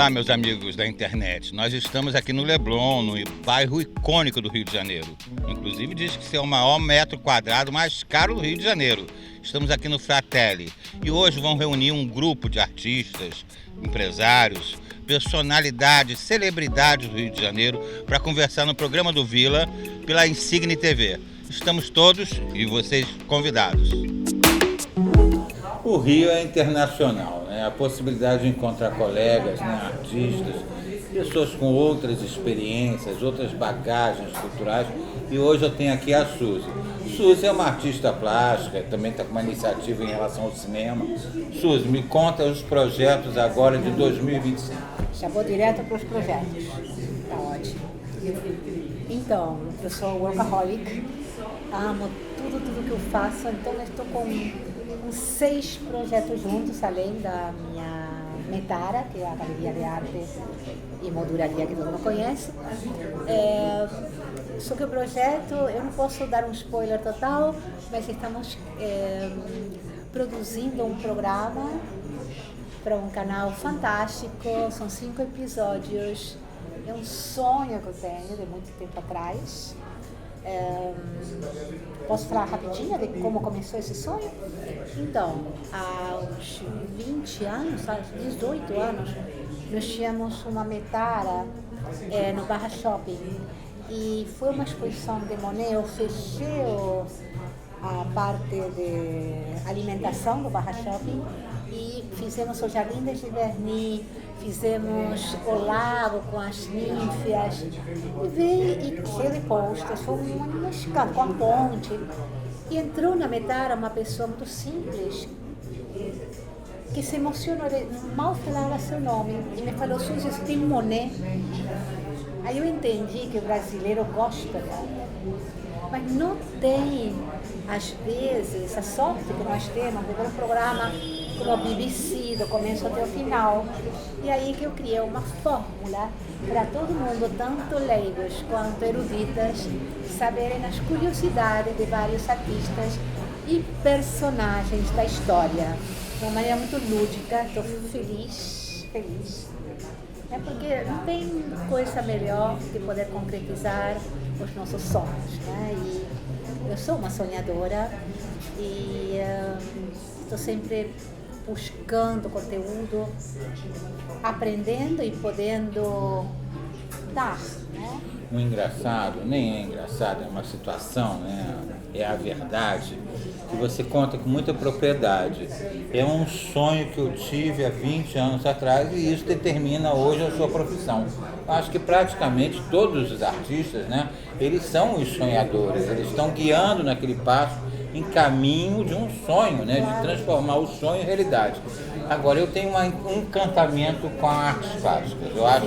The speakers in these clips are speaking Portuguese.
Olá, meus amigos da internet. Nós estamos aqui no Leblon, no bairro icônico do Rio de Janeiro. Inclusive diz que é o maior metro quadrado mais caro do Rio de Janeiro. Estamos aqui no Fratelli e hoje vamos reunir um grupo de artistas, empresários, personalidades, celebridades do Rio de Janeiro para conversar no programa do Vila pela Insigne TV. Estamos todos e vocês convidados. O Rio é internacional, né? A possibilidade de encontrar colegas, né? Artistas, pessoas com outras experiências, outras bagagens culturais. E hoje eu tenho aqui a Suzy. Suzy é uma artista plástica, também está com uma iniciativa em relação ao cinema. Suzy, me conta os projetos agora de 2025. Já vou direto para os projetos. Tá ótimo. Então, eu sou workaholic, amo tudo que eu faço, então eu estou com 6 projetos juntos, além da minha Metara, que é a Galeria de Arte e Molduraria que todo mundo conhece. Só que o projeto, eu não posso dar um spoiler total, mas estamos produzindo um programa para um canal fantástico, são 5 episódios, é um sonho que eu tenho de muito tempo atrás. Posso falar rapidinho de como começou esse sonho? Então, há uns 20 anos, 18 anos, nós tínhamos uma Metara no Barra Shopping e foi uma exposição de Monet. Eu fechei a parte de alimentação do Barra Shopping e fizemos o Jardim de Giverny, fizemos o lago com as ninfas e veio cheio de posters, foi um escândalo com a ponte. E entrou na Metara uma pessoa muito simples que se emocionou, mal falava seu nome e me falou: Suzy, você tem um Monet? Aí eu entendi que o brasileiro gosta, mas não tem, às vezes, a sorte que nós temos de ver um programa como a BBC, do começo até o final. E aí que eu criei uma fórmula para todo mundo, tanto leigos quanto eruditas, saberem as curiosidades de vários artistas e personagens da história. De uma maneira muito lúdica, estou feliz. Porque não tem coisa melhor que poder concretizar os nossos sonhos, né? E eu sou uma sonhadora e estou sempre buscando conteúdo, aprendendo e podendo dar, né? O engraçado, nem é engraçado, é uma situação, né? É a verdade, que você conta com muita propriedade. É um sonho que eu tive há 20 anos atrás e isso determina hoje a sua profissão. Eu acho que praticamente todos os artistas, né? Eles são os sonhadores, eles estão guiando naquele passo em caminho de um sonho, né? De transformar o sonho em realidade. Agora, eu tenho um encantamento com artes plásticas. Eu acho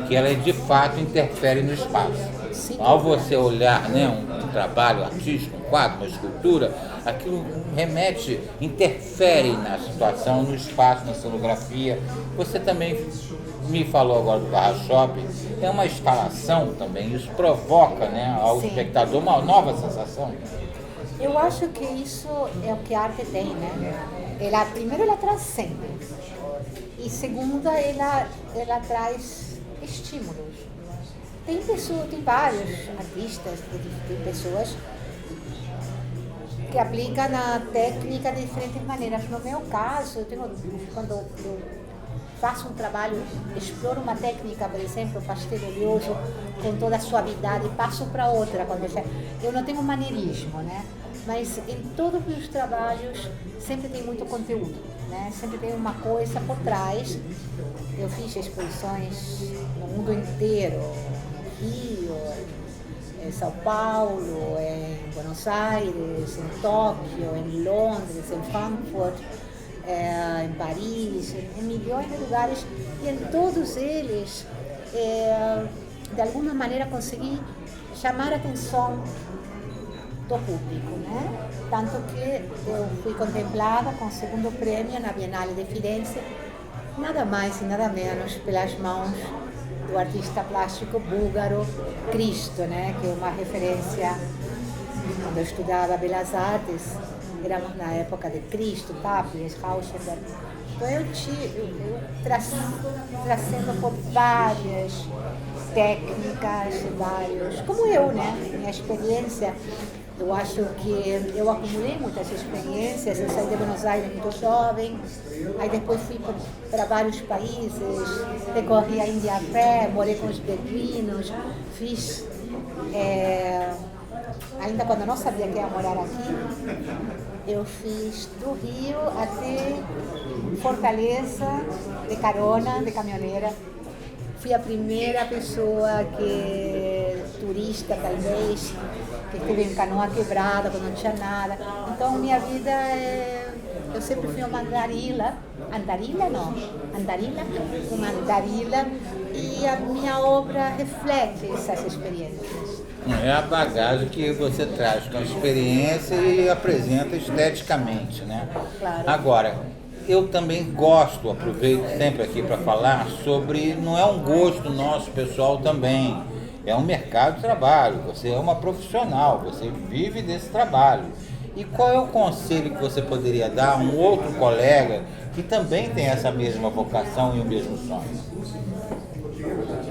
que ela de fato interfere no espaço. Sim. Ao você olhar, né, um trabalho artístico, um quadro, uma escultura, aquilo remete, interfere na situação, no espaço, na cenografia. Você também me falou agora do Barra Shopping, é uma instalação também, isso provoca, né, ao espectador uma nova sensação. Eu acho que isso é o que a arte tem, né? Primeiro, ela transcende. E segunda, ela traz estímulos. Tem vários artistas, tem pessoas que aplicam a técnica de diferentes maneiras. No meu caso, quando eu faço um trabalho, exploro uma técnica, por exemplo, pastel oleoso, com toda a suavidade, e passo para outra. Eu não tenho maneirismo, né? Mas em todos os meus trabalhos sempre tem muito conteúdo, né? Sempre tem uma coisa por trás. Eu fiz exposições no mundo inteiro, no Rio, em São Paulo, em Buenos Aires, em Tóquio, em Londres, em Frankfurt, em Paris, em milhões de lugares. E em todos eles, de alguma maneira, consegui chamar a atenção do público, né? Tanto que eu fui contemplada com o 2º prêmio na Bienal de Firenze, nada mais e nada menos pelas mãos do artista plástico búlgaro Cristo, né? Que é uma referência. Quando eu estudava Belas Artes, éramos na época de Cristo, Tapies, Rauschenberg, Então trazendo por várias técnicas, vários, como eu, né? Minha experiência, eu acho que eu acumulei muitas experiências. Eu saí de Buenos Aires muito jovem, aí depois fui para vários países, percorri a Índia a pé, morei com os beduínos, fiz, ainda quando eu não sabia que ia morar aqui, eu fiz do Rio até Fortaleza de carona, de caminhoneira. Fui a primeira pessoa turista, talvez, que esteve em Canoa Quebrada, quando não tinha nada. Então, minha vida eu sempre fui uma andarila, e a minha obra reflete essas experiências. É a bagagem que você traz com a experiência e apresenta esteticamente, né? Claro. Agora, eu também gosto, aproveito sempre aqui para falar sobre, não é um gosto nosso pessoal também, é um mercado de trabalho, você é uma profissional, você vive desse trabalho. E qual é o conselho que você poderia dar a um outro colega que também tem essa mesma vocação e o mesmo sonho?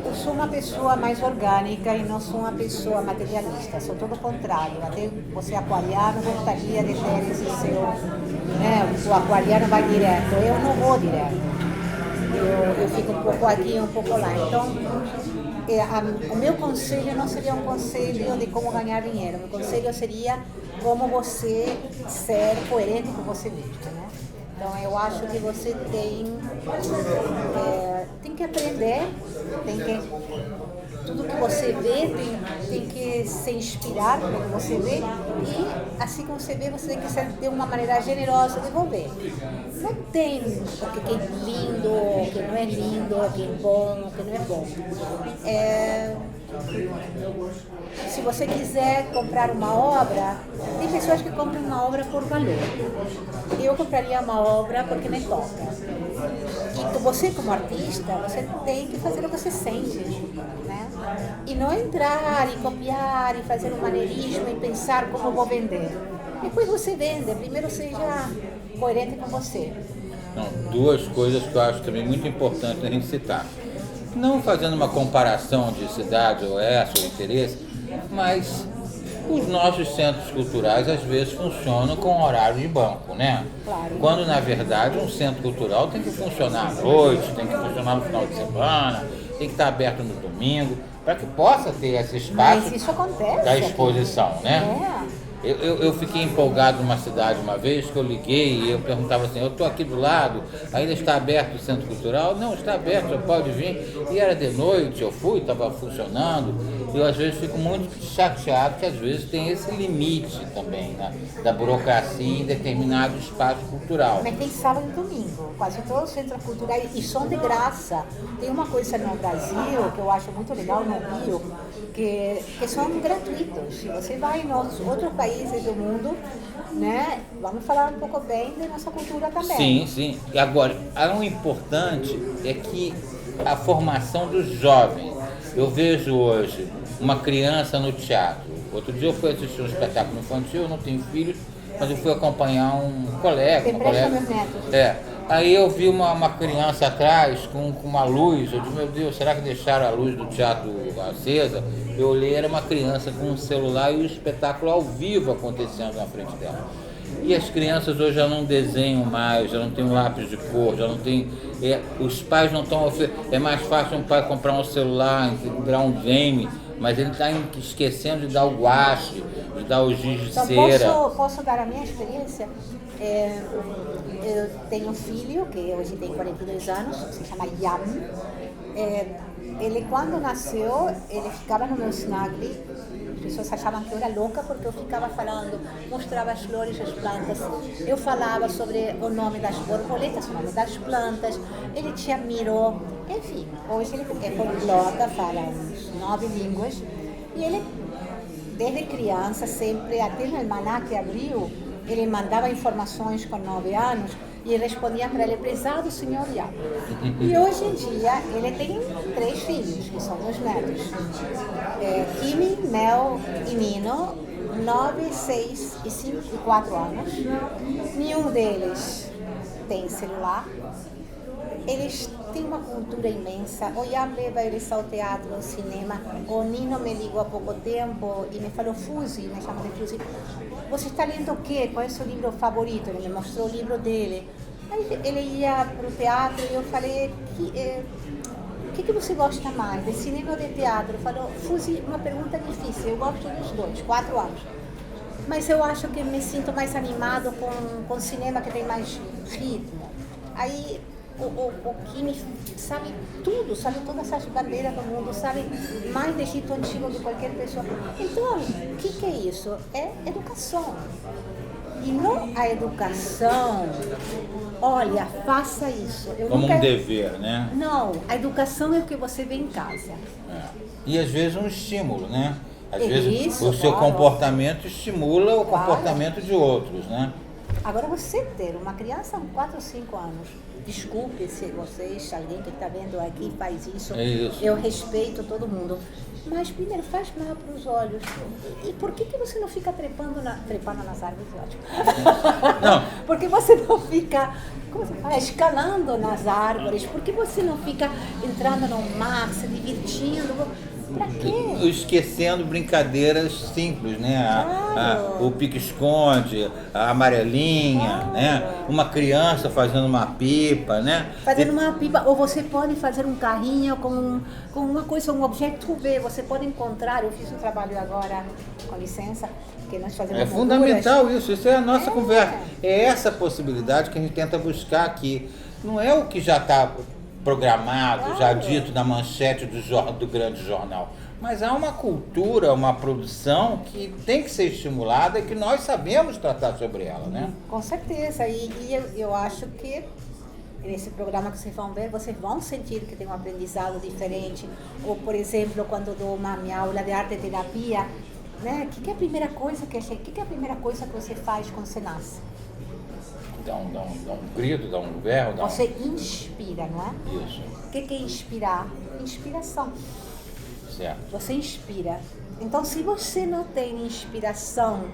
Eu sou uma pessoa mais orgânica e não sou uma pessoa materialista, sou todo o contrário. Até você aquariano gostaria de ter esse seu, né? O aquariano vai direto, eu não vou direto. Eu fico um pouco aqui, um pouco lá. Então, o meu conselho não seria um conselho de como ganhar dinheiro, o meu conselho seria como você ser coerente com você mesmo, né? Então, eu acho que você tem que aprender, tudo que você vê tem que se inspirar no que você vê, e assim como você vê, você tem que ser de uma maneira generosa de devolver. Não tem o que é lindo, o que não é lindo, o que é bom, o que não é bom. Se você quiser comprar uma obra, tem pessoas que compram uma obra por valor. Eu compraria uma obra porque me toca. E você, como artista, você tem que fazer o que você sente, né? E não entrar e copiar e fazer um maneirismo e pensar como vou vender. Depois você vende, primeiro seja coerente com você. Não, duas coisas que eu acho também muito importante a gente citar. Não fazendo uma comparação de cidade ou ou interesse, mas os nossos centros culturais às vezes funcionam com horário de banco, né? Claro. Quando na verdade um centro cultural tem que funcionar à noite, tem que funcionar no final de semana, tem que estar aberto no domingo, para que possa ter esse espaço. Mas isso acontece da exposição, né? Eu fiquei empolgado numa cidade uma vez que eu liguei e eu perguntava assim, eu estou aqui do lado, ainda está aberto o centro cultural? Não, está aberto, você pode vir. E era de noite, eu fui, estava funcionando. Eu às vezes fico muito chateado que às vezes tem esse limite também, né, da burocracia em determinado espaço cultural. Mas tem sábado e domingo, quase todos os centros culturais, e são de graça. Tem uma coisa no Brasil que eu acho muito legal no Rio, que são gratuitos. Se você vai nos outros países do mundo, né, vamos falar um pouco bem da nossa cultura também. Sim, sim. E agora, o importante é que a formação dos jovens. Eu vejo hoje uma criança no teatro. Outro dia eu fui assistir um espetáculo infantil, eu não tenho filhos, mas eu fui acompanhar um colega. Meus netos. Aí eu vi uma criança atrás com uma luz, eu disse, meu Deus, será que deixaram a luz do teatro acesa? Eu olhei, era uma criança com um celular e o espetáculo ao vivo acontecendo na frente dela. E as crianças hoje já não desenham mais, já não tem um lápis de cor, já não tem. Os pais não estão. É mais fácil um pai comprar um celular, virar um game, mas ele está esquecendo de dar o guache, de dar o giz de cera. Posso dar a minha experiência? Eu tenho um filho que hoje tem 42 anos, se chama Jan. Ele, quando nasceu, ele ficava no meu snuggle. As pessoas achavam que eu era louca porque eu ficava falando, mostrava as flores, as plantas. Eu falava sobre o nome das borboletas, o nome das plantas. Ele tinha miro, enfim. Hoje ele é poliglota, fala uns 9 línguas. E ele, desde criança, sempre, até no almanaque que abriu, ele mandava informações com 9 anos e respondia para ele, prezado senhor Ian. E hoje em dia ele tem 3 filhos, que são meus netos. Kimi, Mel e Nino, 9, 6 e 5 e 4 anos. Nenhum deles têm celular, eles têm uma cultura imensa. O Ian leva eles ao teatro, ao cinema. O Nino me ligou há pouco tempo e me falou, Fusi, me chama de Fusi, você está lendo o quê? Qual é o seu livro favorito? Ele me mostrou o livro dele. Aí ele ia para o teatro e eu falei, o que você gosta mais, de cinema ou de teatro? Ele falou, Fusi, uma pergunta difícil, eu gosto dos dois, 4 anos. Mas eu acho que me sinto mais animado com cinema que tem mais ritmo. Aí o Kimi sabe tudo, sabe todas as bandeiras do mundo, sabe mais de Egito antigo que qualquer pessoa. Então, o que é isso? É educação. E não a educação, olha, faça isso. Como um dever, né? Não, a educação é o que você vê em casa. E às vezes um estímulo, né? Às Isso, vezes o seu claro. comportamento estimula o Claro. comportamento de outros, né? Agora, você ter uma criança com 4 ou 5 anos, desculpe se vocês, alguém que está vendo aqui faz isso, É isso. eu respeito todo mundo, mas primeiro faz mal para os olhos. E por que você não fica trepando nas árvores? Ótimo. Não. Por que você não fica, como você fala, escalando nas árvores? Por que você não fica entrando no mar, se divertindo? Para quê? Esquecendo brincadeiras simples, né? Claro. O pique-esconde, a amarelinha, Claro. né? Uma criança fazendo uma pipa, né? Fazendo uma pipa, ou você pode fazer um carrinho com uma coisa, um objeto V. Você pode encontrar, eu fiz um trabalho agora, com licença, que nós fazemos É molduras. fundamental isso é a nossa É. conversa. É essa possibilidade que a gente tenta buscar aqui. Não é o que já está programado, Claro. já dito na manchete do grande jornal. Mas há uma cultura, uma produção que tem que ser estimulada e que nós sabemos tratar sobre ela, né? Com certeza, e eu acho que nesse programa que vocês vão ver, vocês vão sentir que tem um aprendizado diferente. Ou, por exemplo, quando dou uma minha aula de arte terapia, né? O que é a primeira coisa que você faz quando você nasce? Dá um grito, dá um berro, dá Você inspira, não é? Isso, O que é inspirar? Inspiração. certo. Você inspira. Então, se você não tem inspiração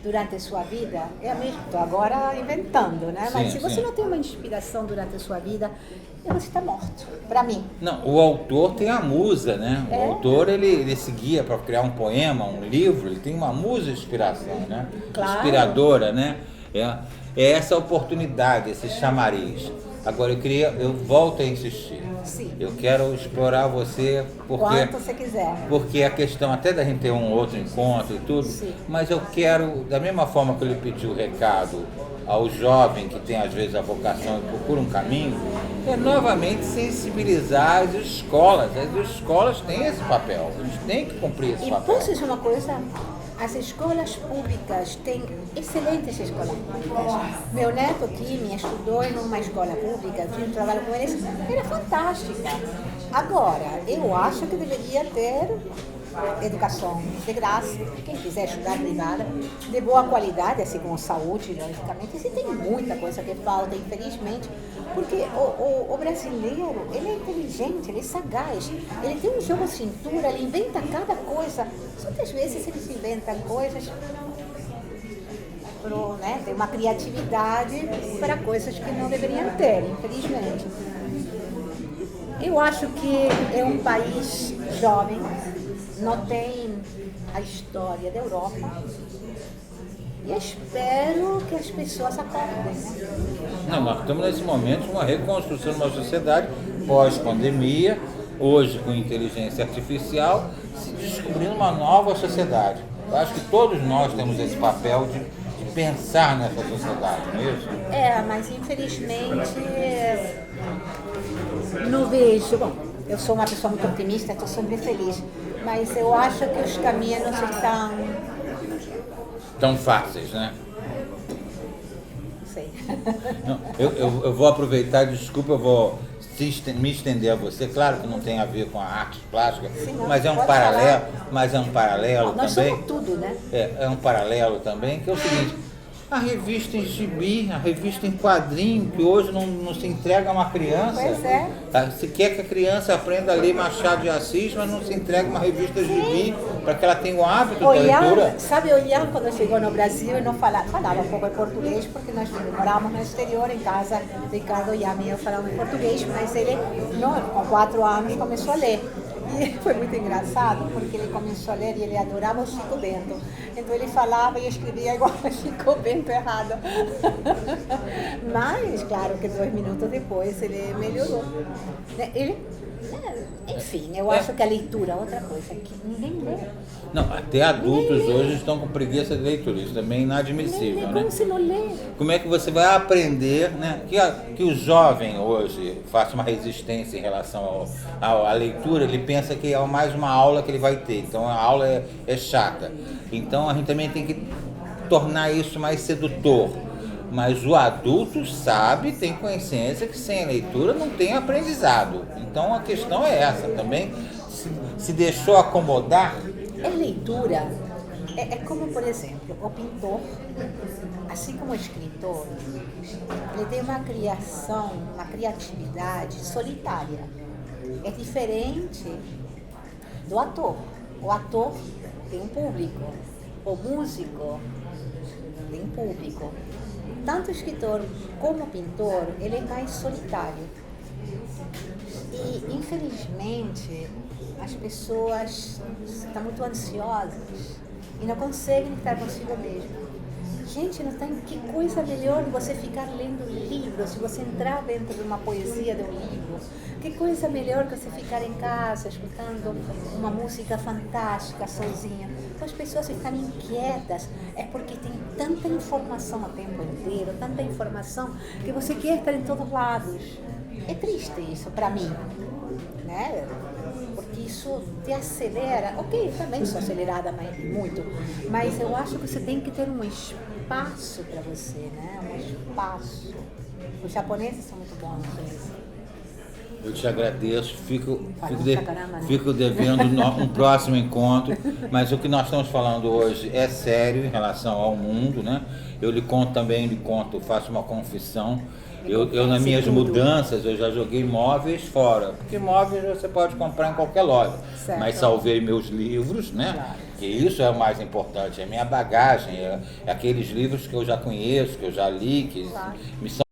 durante a sua vida, é a mesma. Estou agora inventando, né? Mas Sim, se você sim. não tem uma inspiração durante a sua vida, você está morto. Para mim. Não, o autor tem a musa, né? É. O autor, ele se guia para criar um poema, um livro, ele tem uma musa de inspiração, né? Claro. Inspiradora, né? É essa oportunidade, esse chamariz. Agora, eu volto a insistir. Sim. Eu quero explorar você Quanto você quiser. porque a questão até da gente ter um outro encontro e tudo, Sim. mas eu quero, da mesma forma que ele pediu o recado ao jovem que tem às vezes a vocação e procura um caminho, é novamente sensibilizar as escolas. As escolas têm esse papel, eles têm que cumprir esse E papel. posso dizer uma coisa? As escolas públicas têm excelentes escolas públicas. Meu neto Kimi estudou em uma escola pública, fiz um trabalho com eles, era fantástica. Agora, eu acho que deveria ter educação de graça, quem quiser estudar privada, de boa qualidade, assim como saúde, logicamente. E tem muita coisa que falta, infelizmente, porque o brasileiro, ele é inteligente, ele é sagaz, ele tem um jogo de cintura, ele inventa cada coisa. Só que às vezes eles inventam coisas, né, tem uma criatividade para coisas que não deveriam ter, infelizmente. Eu acho que é um país jovem, não tem a história da Europa, e espero que as pessoas acordem, né? Não, nós estamos nesse momento de uma reconstrução de uma sociedade pós-pandemia, hoje com inteligência artificial, se descobrindo uma nova sociedade. Eu acho que todos nós temos esse papel de pensar nessa sociedade, não é isso? É, mas infelizmente não vejo. Bom, eu sou uma pessoa muito otimista, estou sempre feliz, mas eu acho que os caminhos estão. Tão fáceis, né? Não sei. Não, eu vou aproveitar, desculpa, eu vou me estender a você. Claro que não tem a ver com a arte plástica, Sim, não, mas é um pode paralelo, falar. mas é um paralelo Nós também. somos tudo, né? É um paralelo também, que é o seguinte, A revista em gibi, a revista em quadrinho, que hoje não se entrega a uma criança. Pois é. Tá? Se quer que a criança aprenda a ler Machado de Assis, mas não se entrega uma revista gibi para que ela tenha o hábito da leitura. Sabe, o Ian, quando chegou no Brasil, não falava um pouco em português, porque nós morávamos no exterior, em casa, Ricardo, Ian e eu falamos em português, mas ele, com 4 anos, começou a ler. E foi muito engraçado, porque ele começou a ler e ele adorava o Chico Bento. Então ele falava e escrevia igual a Chico Bento errado. Mas, claro que 2 minutos depois ele melhorou. Enfim, eu acho que a leitura é outra coisa, que ninguém lê. Não, até adultos hoje estão com preguiça de leitura, isso também é inadmissível, né? Como se não lê? Como é que você vai aprender, né? Que o jovem hoje faça uma resistência em relação à leitura, ele pensa que é mais uma aula que ele vai ter, então a aula é chata. Então a gente também tem que tornar isso mais sedutor. Mas o adulto sabe, tem consciência que sem a leitura não tem aprendizado. Então a questão é essa também, se deixou acomodar. A leitura é como, por exemplo, o pintor, assim como o escritor, ele tem uma criação, uma criatividade solitária. É diferente do ator. O ator tem um público, o músico tem um público. Tanto o escritor como o pintor, ele é mais solitário. E, infelizmente, as pessoas estão muito ansiosas e não conseguem estar consigo mesmo. Gente, não tem que coisa melhor de você ficar lendo livros, se você entrar dentro de uma poesia de um livro. Que coisa melhor que você ficar em casa escutando uma música fantástica sozinha. Então as pessoas ficam inquietas, é porque tem tanta informação o tempo inteiro, tanta informação, que você quer estar em todos lados. É triste isso para mim, né? Porque isso te acelera. Ok, eu também sou acelerada muito, mas eu acho que você tem que ter um espaço para você, né? Um espaço. Os japoneses são muito bons nisso. Eu te agradeço, fico devendo um próximo encontro, mas o que nós estamos falando hoje é sério em relação ao mundo, né? Eu faço uma confissão. Eu nas minhas mudanças, eu já joguei móveis fora, porque móveis você pode comprar em qualquer loja, certo. Mas salvei meus livros, né? Claro. Que isso é o mais importante, é a minha bagagem, é aqueles livros que eu já conheço, que eu já li, que claro. Me são